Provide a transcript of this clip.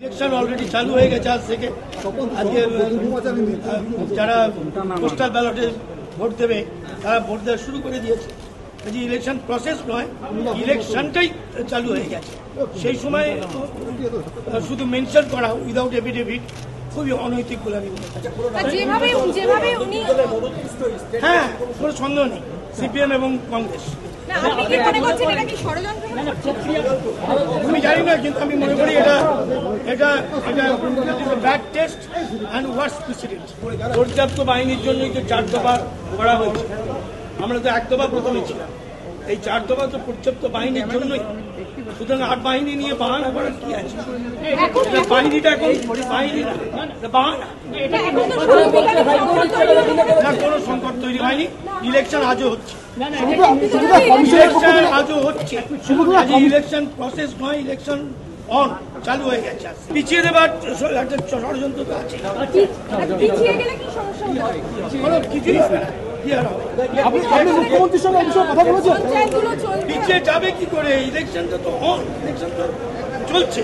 Election already চালু হয়ে গেছে আজ থেকে। আজকে যারা পোস্টাল ব্যালটে ভোট দেবে তারা ভোট দেওয়া শুরু করে দিয়েছে। যে ইলেকশন প্রসেস নয়, ইলেকশনটাই চালু হয়ে গেছে। সেই সময় শুধু মেনশন করা উইদাউট এফিডেভিট খুবই অনৈতিক বলে আমি মনে করি। হ্যাঁ, কোনো সন্দেহ নেই, সিপিএম এবং কংগ্রেস। আমি জানি না, কিন্তু আমি মনে করি এটা bad test and worst president. পর্যাপ্ত বাহিনীর জন্যই তো 4 দফা করা হয়েছে। আমরা তো 1 দফা প্রথমে ছিলাম, এই 4 দফা তো পর্যাপ্ত বাহিনীর জন্যই। সুতরাং 8 বাহিনী নিয়ে বাহানা করার কি আছে? বাহিনীটা এখন বাহিনী বাহানা না, কোনো সংকট তৈরি হয়নি। ইলেকশন আজও হচ্ছে, ইলেকশন আজও হচ্ছে। ইলেকশন প্রসেস নয়, ইলেকশন অন চালু হয়ে গেছে। পিছিয়ে দেবার একটা ষড়যন্ত্র তো আছে। কিছুই হবে না, পিছিয়ে যাবে কি করে? ইলেকশনটা তো অন, ইলেকশন তো চলছে।